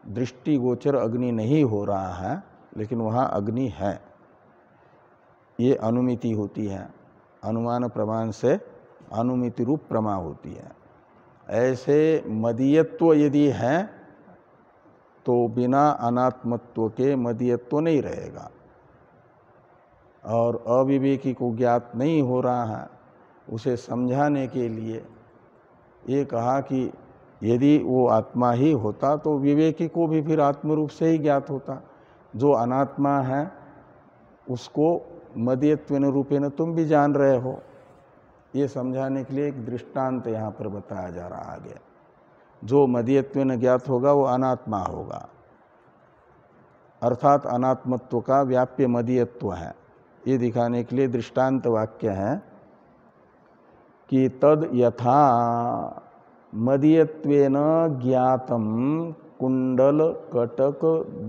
दृष्टिगोचर अग्नि नहीं हो रहा है, लेकिन वहाँ अग्नि है। ये अनुमिति होती है, अनुमान प्रमाण से अनुमिति रूप प्रमा होती है। ऐसे मदीयत्व यदि है तो बिना अनात्मत्व के मदीयत्व नहीं रहेगा। और अविवेकी को ज्ञात नहीं हो रहा है, उसे समझाने के लिए ये कहा कि यदि वो आत्मा ही होता तो विवेकी को भी फिर आत्मरूप से ही ज्ञात होता। जो अनात्मा है उसको मदीयत्वेन रूपेण तुम भी जान रहे हो। ये समझाने के लिए एक दृष्टांत यहाँ पर बताया जा रहा है। जो मदीयत्वेन ज्ञात होगा वो अनात्मा होगा, अर्थात अनात्मत्व का व्याप्य मदीयत्व है। ये दिखाने के लिए दृष्टांत वाक्य है कि तद यथा मदीयत्वेन ज्ञातम कुंडल कटक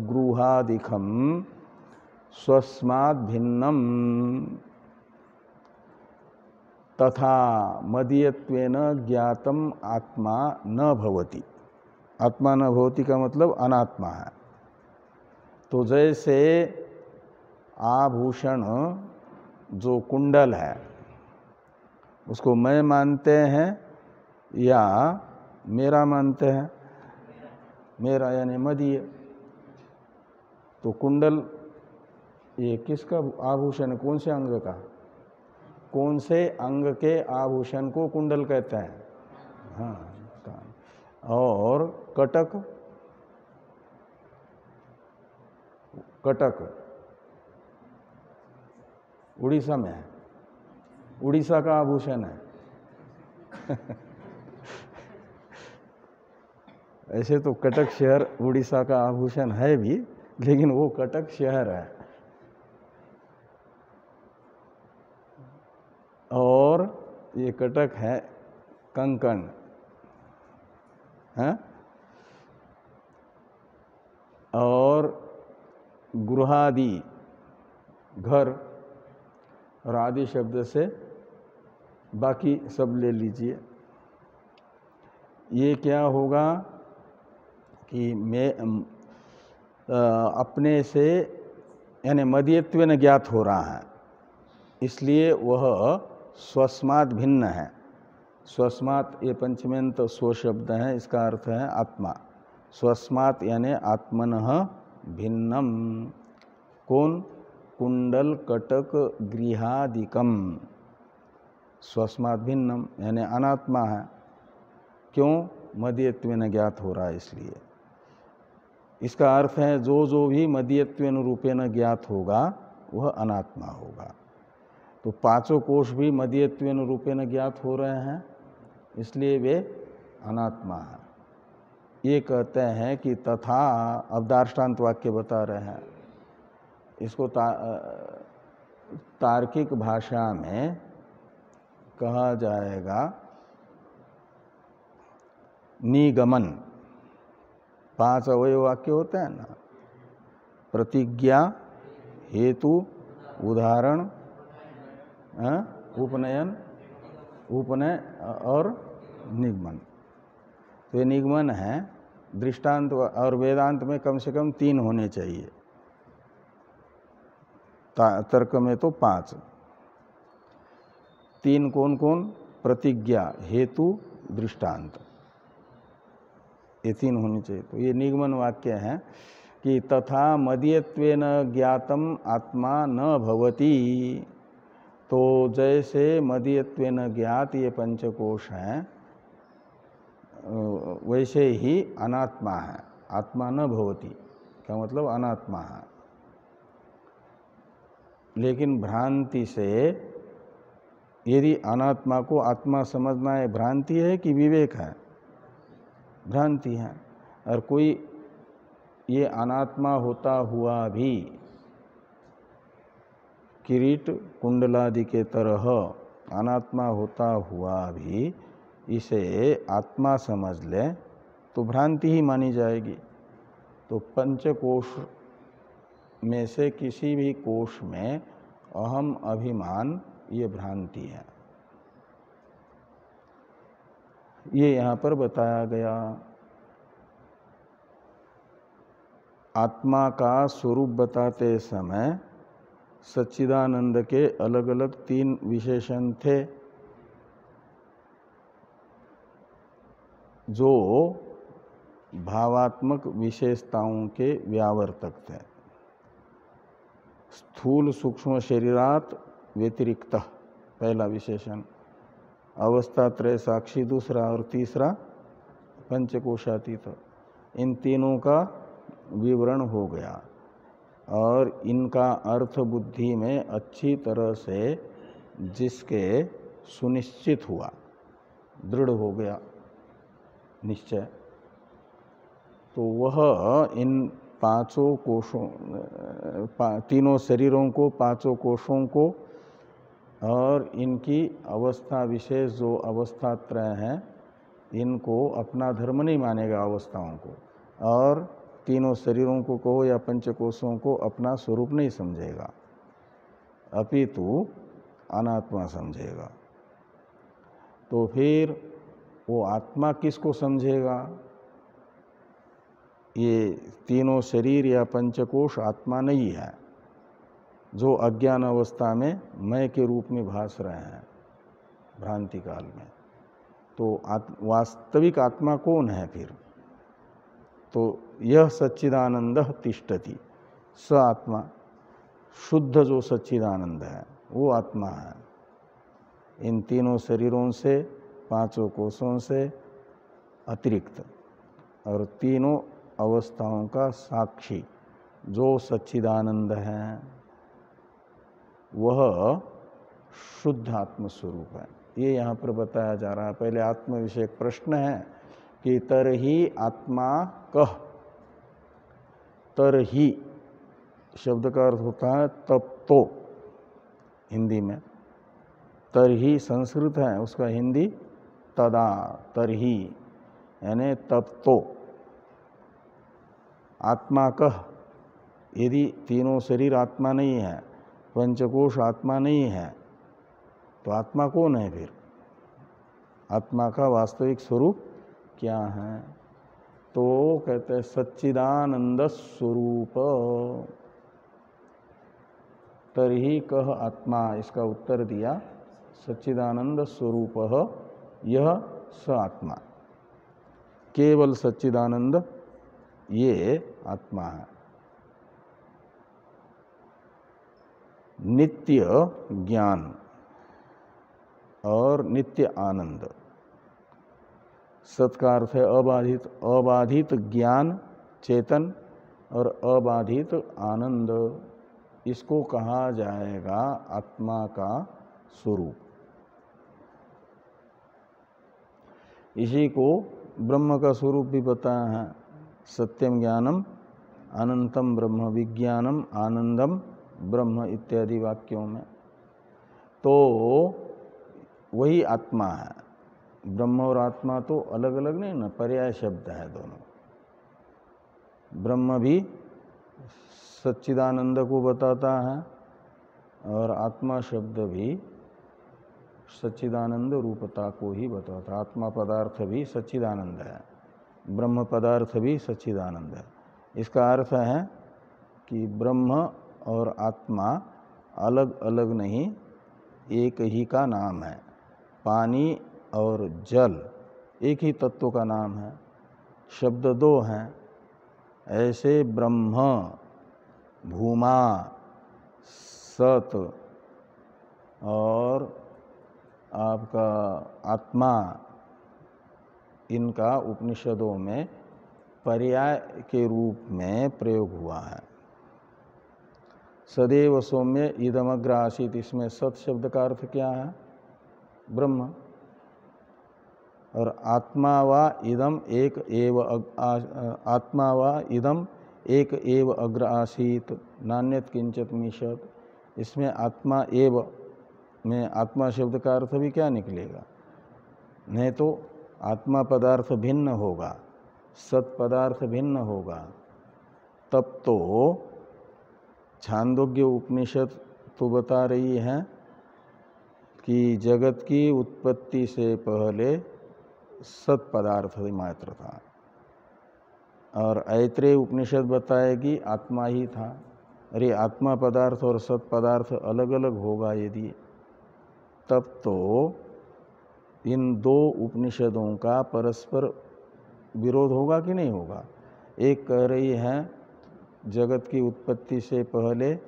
गृहादिकम स्वस्मात् भिन्नम तथा मदीयत्वेन ज्ञातम आत्मा न भवति। आत्मा न भवति का मतलब अनात्मा है। तो जैसे आभूषण जो कुंडल है उसको मैं मानते हैं या मेरा मानते हैं, मेरा यानी मदीय। तो कुंडल ये किसका आभूषण है, कौन से अंग का, कौन से अंग के आभूषण को कुंडल कहते हैं? हाँ, और कटक, कटक उड़ीसा में है, उड़ीसा का आभूषण है। ऐसे तो कटक शहर उड़ीसा का आभूषण है भी, लेकिन वो कटक शहर है। और ये कटक है कंकण है। और गृहादि घर, और आदि शब्द से बाकी सब ले लीजिए। ये क्या होगा कि मैं अपने से यानी मदीयत्वेन ज्ञात हो रहा है, इसलिए वह स्वस्मात् भिन्न है। स्वस्मात् ये पंचमेंत स्व शब्द है, इसका अर्थ है आत्मा। स्वस्मात् यानी आत्मनः भिन्नम। कौन? कुंडल कटक गृहादिकम स्वस्मात् भिन्नम यानी अनात्मा है। क्यों? मदीयत्वेन ज्ञात हो रहा है इसलिए। इसका अर्थ है जो जो भी मदीयत्वेन रूपेण ज्ञात होगा वह अनात्मा होगा। तो पांचों कोश भी मदीयत्वेन रूपेण ज्ञात हो रहे हैं, इसलिए वे अनात्मा है। ये कहते हैं कि तथा, अब दार्ष्टान्त वाक्य बता रहे हैं, इसको तार्किक भाषा में कहा जाएगा निगमन। 5 अवयव वाक्य होते हैं ना, प्रतिज्ञा, हेतु, उदाहरण, उपनयन, उपनय और निगमन। तो ये निगमन है। दृष्टांत और वेदांत में कम से कम 3 होने चाहिए, तर्क में तो 5। 3 कौन कौन? प्रतिज्ञा, हेतु, दृष्टांत, ये 3 होने चाहिए। तो ये निगमन वाक्य है कि तथा मदीयत्वेन ज्ञातम आत्मा न भवति। तो जैसे मदीयत्वेन ज्ञात ये पंचकोश हैं, वैसे ही अनात्मा है। आत्मा न भवति का मतलब अनात्मा है। लेकिन भ्रांति से यदि अनात्मा को आत्मा समझना है, भ्रांति है कि विवेक है? भ्रांति है। और कोई ये अनात्मा होता हुआ भी किरीट कुंडलादि के तरह अनात्मा होता हुआ भी इसे आत्मा समझ ले तो भ्रांति ही मानी जाएगी। तो पंचकोश में से किसी भी कोश में अहम अभिमान ये भ्रांति है। ये यहाँ पर बताया गया। आत्मा का स्वरूप बताते समय सच्चिदानंद के अलग अलग 3 विशेषण थे, जो भावात्मक विशेषताओं के व्यावर्तक थे। स्थूल सूक्ष्म शरीरात व्यतिरिक्त पहला विशेषण, अवस्था त्रय साक्षी दूसरा, और तीसरा पंचकोशातीत। इन तीनों का विवरण हो गया और इनका अर्थ बुद्धि में अच्छी तरह से जिसके सुनिश्चित हुआ, दृढ़ हो गया निश्चय, तो वह इन पांचों कोशों, तीनों शरीरों को, पांचों कोशों को और इनकी अवस्था विशेष जो अवस्था त्रय हैं, इनको अपना धर्म नहीं मानेगा अवस्थाओं को, और तीनों शरीरों को कहो या पंचकोशों को अपना स्वरूप नहीं समझेगा, अपितु अनात्मा समझेगा। तो फिर वो आत्मा किसको समझेगा? ये तीनों शरीर या पंचकोश आत्मा नहीं है, जो अज्ञान अवस्था में मैं के रूप में भास रहे हैं भ्रांति काल में। तो वास्तविक आत्मा कौन है फिर? तो यह सच्चिदानंद तिष्ठति, स आत्मा, शुद्ध जो सच्चिदानंद है वो आत्मा है। इन तीनों शरीरों से, पांचों कोशों से अतिरिक्त और तीनों अवस्थाओं का साक्षी जो सच्चिदानंद है वह शुद्ध आत्म स्वरूप है। ये यहाँ पर बताया जा रहा है। पहले आत्म विषयक प्रश्न है कि तरही आत्मा कह। तरही शब्द का अर्थ होता है तब तो, हिंदी में। तरही संस्कृत है, उसका हिंदी तदा, तरही यानी तब तो। आत्मा कह, यदि तीनों शरीर आत्मा नहीं है, पंचकोश आत्मा नहीं है, तो आत्मा कौन है फिर? आत्मा का वास्तविक स्वरूप क्या है? तो कहते हैं सच्चिदानंद स्वरूप। तरही कह आत्मा, इसका उत्तर दिया सच्चिदानंद स्वरूप यह स आत्मा। केवल सच्चिदानंद ये आत्मा है। नित्य ज्ञान और नित्य आनंद। सत का अर्थ है अबाधित। अबाधित ज्ञान चेतन और अबाधित आनंद, इसको कहा जाएगा आत्मा का स्वरूप। इसी को ब्रह्म का स्वरूप भी बताया है। सत्यम ज्ञानम अनंतम ब्रह्म, विज्ञानम आनंदम ब्रह्म इत्यादि वाक्यों में। तो वही आत्मा है। ब्रह्म और आत्मा तो अलग अलग नहीं ना, पर्याय शब्द है दोनों। ब्रह्म भी सच्चिदानंद को बताता है और आत्मा शब्द भी सच्चिदानंद रूपता को ही बताता है। आत्मा पदार्थ भी सच्चिदानंद है, ब्रह्म पदार्थ भी सच्चिदानंद है। इसका अर्थ है कि ब्रह्म और आत्मा अलग अलग नहीं, एक ही का नाम है। पानी और जल एक ही तत्व का नाम है, शब्द दो हैं। ऐसे ब्रह्म, भूमा, सत और आपका आत्मा, इनका उपनिषदों में पर्याय के रूप में प्रयोग हुआ है। सदैव सौम्य इदमग्र आसीत, इसमें सत शब्द का अर्थ क्या है? ब्रह्म। और आत्मा वा इदम एक एव, आत्मा वा इदम एक एव अग्र आसीत नान्यत किंचित मिषत, इसमें आत्मा एव में आत्मा शब्द का अर्थ भी क्या निकलेगा? नहीं तो आत्मा पदार्थ भिन्न होगा, सत पदार्थ भिन्न होगा। तब तो छांदोग्य उपनिषद तो बता रही है कि जगत की उत्पत्ति से पहले सत पदार्थ मात्र था, और ऐत्रेय उपनिषद बताएगी आत्मा ही था। अरे आत्मा पदार्थ और सत पदार्थ अलग अलग होगा यदि, तब तो इन दो उपनिषदों का परस्पर विरोध होगा कि नहीं होगा? एक कह रही है जगत की उत्पत्ति से पहले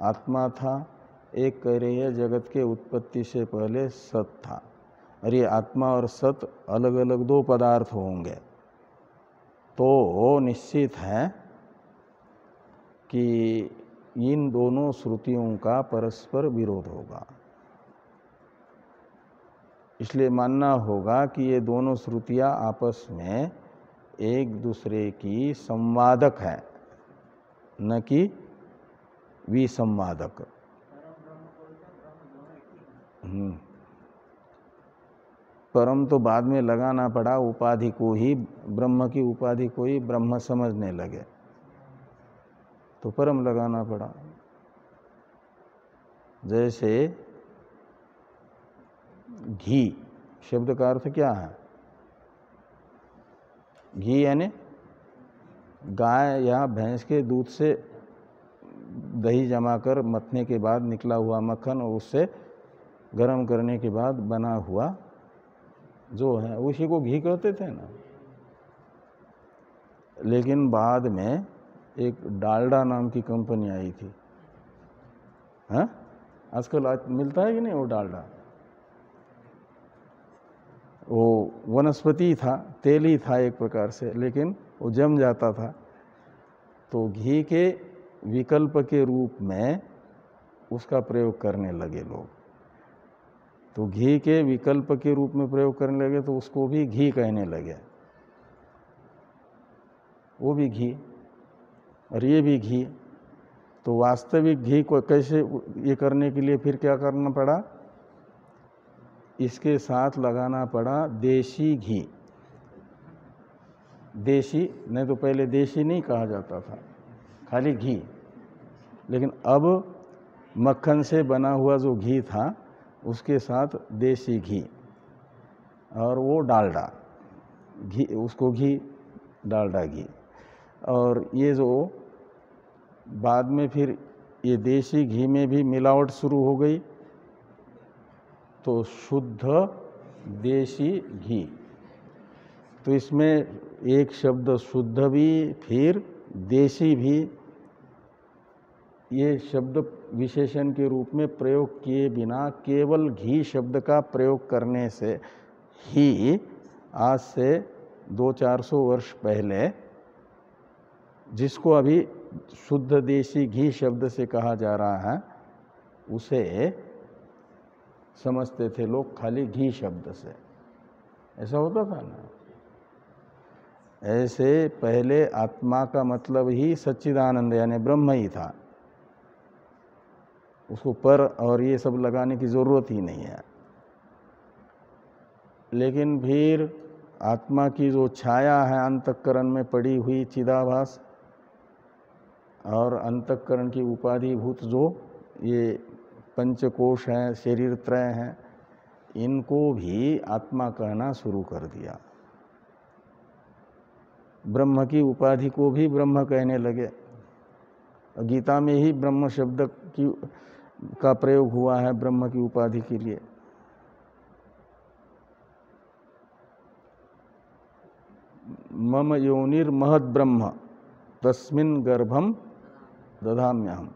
आत्मा था, एक कह रही है जगत के उत्पत्ति से पहले सत था। अरे आत्मा और सत अलग अलग दो पदार्थ होंगे, तो निश्चित है कि इन दोनों श्रुतियों का परस्पर विरोध होगा। इसलिए मानना होगा कि ये दोनों श्रुतियां आपस में एक दूसरे की संवादक है, न कि विसंवादक। परम तो बाद में लगाना पड़ा, उपाधि को ही, ब्रह्म की उपाधि को ही ब्रह्म समझने लगे तो परम लगाना पड़ा। जैसे घी शब्द का अर्थ क्या है? घी यानी गाय या भैंस के दूध से दही जमाकर मथने के बाद निकला हुआ मक्खन और उससे गर्म करने के बाद बना हुआ जो है उसी को घी कहते थे ना। लेकिन बाद में एक डालडा नाम की कंपनी आई थी। हाँ, आजकल मिलता है कि नहीं वो डालडा? वो वनस्पति था, तेल ही था एक प्रकार से, लेकिन वो जम जाता था। तो घी के विकल्प के रूप में उसका प्रयोग करने लगे लोग। तो घी के विकल्प के रूप में प्रयोग करने लगे तो उसको भी घी कहने लगे। वो भी घी और ये भी घी। तो वास्तविक घी को कैसे ये करने के लिए फिर क्या करना पड़ा? इसके साथ लगाना पड़ा देशी घी। देशी, नहीं तो पहले देशी नहीं कहा जाता था, खाली घी। लेकिन अब मक्खन से बना हुआ जो घी था उसके साथ देशी घी और वो डालडा घी, उसको घी, डालडा घी। और ये जो बाद में फिर ये देशी घी में भी मिलावट शुरू हो गई, तो शुद्ध देशी घी। तो इसमें एक शब्द शुद्ध भी फिर देशी भी, ये शब्द विशेषण के रूप में प्रयोग किए बिना केवल घी शब्द का प्रयोग करने से ही आज से 200-400 वर्ष पहले जिसको अभी शुद्ध देशी घी शब्द से कहा जा रहा है उसे समझते थे लोग खाली घी शब्द से। ऐसा होता था ना। ऐसे पहले आत्मा का मतलब ही सच्चिदानंद यानी ब्रह्म ही था, उसको पर और ये सब लगाने की जरूरत ही नहीं है। लेकिन फिर आत्मा की जो छाया है अंतःकरण में पड़ी हुई चिदाभास और अंतःकरण की उपाधिभूत जो ये पंचकोश हैं, शरीर त्रय हैं, इनको भी आत्मा कहना शुरू कर दिया। ब्रह्म की उपाधि को भी ब्रह्म कहने लगे। गीता में ही ब्रह्म शब्द का प्रयोग हुआ है ब्रह्म की उपाधि के लिए। मम योनिर्महद ब्रह्म तस्मिन् गर्भम दधाम्यहम्।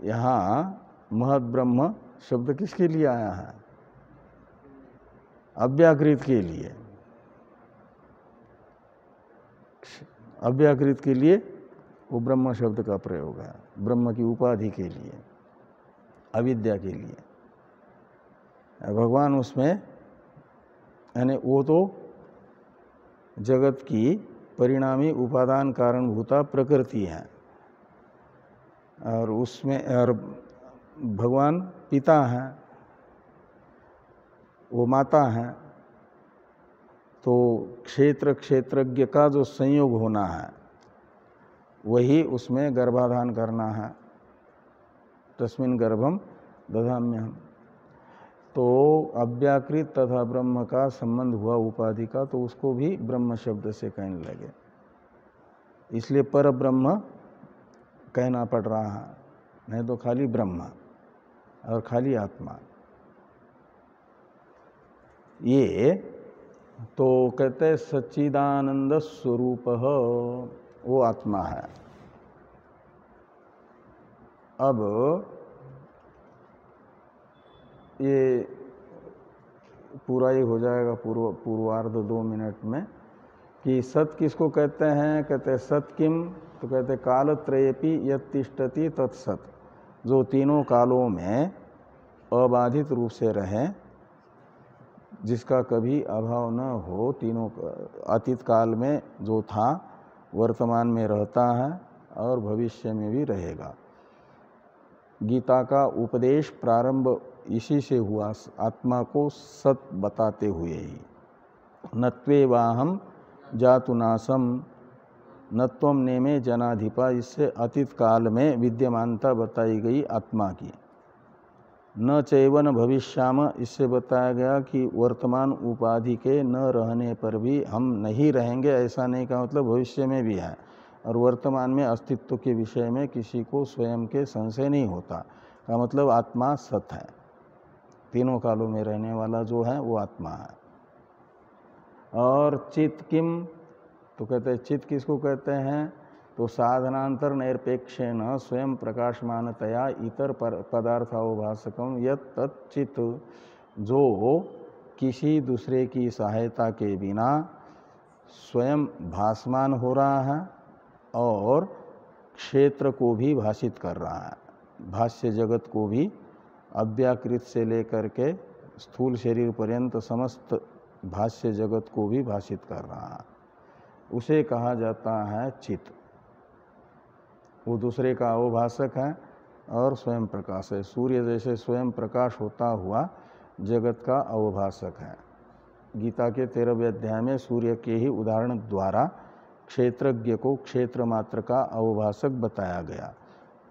यहाँ महद ब्रह्म शब्द किसके लिए आया है? अव्याकृत के लिए। अव्याकृत के लिए वो ब्रह्म शब्द का प्रयोग है, ब्रह्म की उपाधि के लिए, अविद्या के लिए। भगवान उसमें यानी वो तो जगत की परिणामी उपादान कारणभूता प्रकृति है और उसमें और भगवान पिता हैं, वो माता हैं। तो क्षेत्र क्षेत्रज्ञ का जो संयोग होना है वही उसमें गर्भाधान करना है। तस्मिन् गर्भम दधाम्यहम्। तो अव्याकृत तथा ब्रह्म का संबंध हुआ उपाधि का, तो उसको भी ब्रह्म शब्द से कहने लगे। इसलिए पर ब्रह्म कहना पड़ रहा है, नहीं तो खाली ब्रह्म और खाली आत्मा। ये तो कहते सच्चिदानंद स्वरूप वो आत्मा है। अब ये पूरा ही हो जाएगा पूर्वार्ध 2 मिनट में कि सत किसको कहते हैं? कहते हैं सत किम, तो कहते कालत्रयेपि यत् तिष्ठति तत्सत। जो तीनों कालों में अबाधित रूप से रहे, जिसका कभी अभाव न हो, तीनों अतीत काल में जो था वर्तमान में रहता है और भविष्य में भी रहेगा। गीता का उपदेश प्रारंभ इसी से हुआ, आत्मा को सत बताते हुए ही। नत्वेवाहम जातुनासम नत्वम नेमे जनाधिपा, इससे अतीत काल में विद्यमानता बताई गई आत्मा की। न चैवन भविष्याम, इससे बताया गया कि वर्तमान उपाधि के न रहने पर भी हम नहीं रहेंगे, ऐसा नहीं का मतलब भविष्य में भी है। और वर्तमान में अस्तित्व के विषय में किसी को स्वयं के संशय नहीं होता, का मतलब आत्मा सत है, तीनों कालों में रहने वाला जो है वो आत्मा है। और चित किम, तो कहते हैं चित किसको कहते हैं, तो साधनांतर निरपेक्षेण स्वयं प्रकाशमानतया इतर पदार्थावभासकम यत् तच्चित, जो किसी दूसरे की सहायता के बिना स्वयं भासमान हो रहा है और क्षेत्र को भी भाषित कर रहा है, भाष्य जगत को भी अव्याकृत से लेकर के स्थूल शरीर पर्यंत समस्त भाष्य जगत को भी भाषित कर रहा है, उसे कहा जाता है चित। वो दूसरे का अवभाषक है और स्वयं प्रकाश है। सूर्य जैसे स्वयं प्रकाश होता हुआ जगत का अवभाषक है। गीता के 13वें अध्याय में सूर्य के ही उदाहरण द्वारा क्षेत्रज्ञ को क्षेत्र मात्र का अवभाषक बताया गया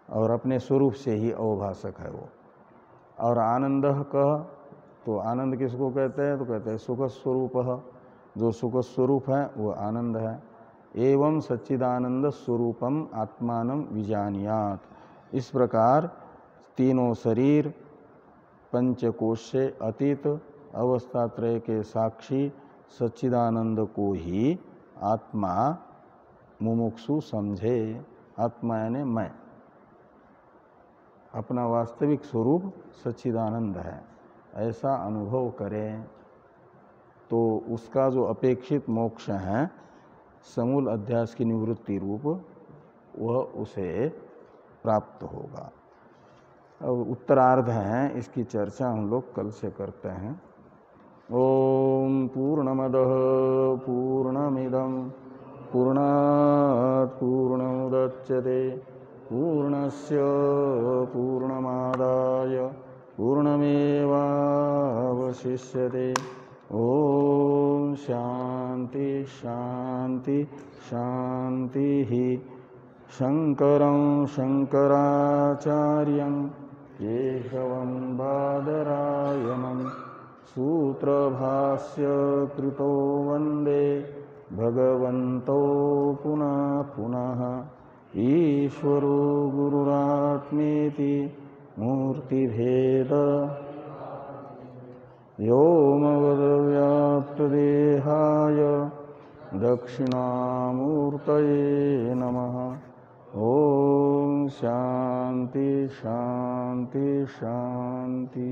और अपने स्वरूप से ही अवभाषक है वो। और आनंद कह, तो आनंद किसको कहते हैं, तो कहते हैं सुख स्वरूप, जो सुख स्वरूप है वो आनंद है। एवं सच्चिदानंद स्वरूपम आत्मानं विजानियात, इस प्रकार तीनों शरीर पंचकोश से अतीत अवस्थात्रय के साक्षी सच्चिदानंद को ही आत्मा मुमुक्षु समझे। आत्मा यानी मैं, अपना वास्तविक स्वरूप सच्चिदानंद है ऐसा अनुभव करें, तो उसका जो अपेक्षित मोक्ष है समूल अध्यास की निवृत्ति रूप, वह उसे प्राप्त होगा। अब उत्तरार्ध है, इसकी चर्चा हम लोग कल से करते हैं। ओम पूर्णमदः पूर्णमिदं पूर्णात् पूर्णमुदच्यते पूर्णस्य पूर्णमादाय पूर्णमेवावशिष्यते। ओम शांति शांति शांति। शंकरं शंकराचार्यं केशवं बादरायणं सूत्रभास्य कृतो वंदे भगवन्तो पुनः पुनः। ईश्वरो गुरुरात्मेति मूर्तिभेद व्योमवद्व्याप्तदेहाय दक्षिणामूर्तये नमः। ओम शांति शांति शांति।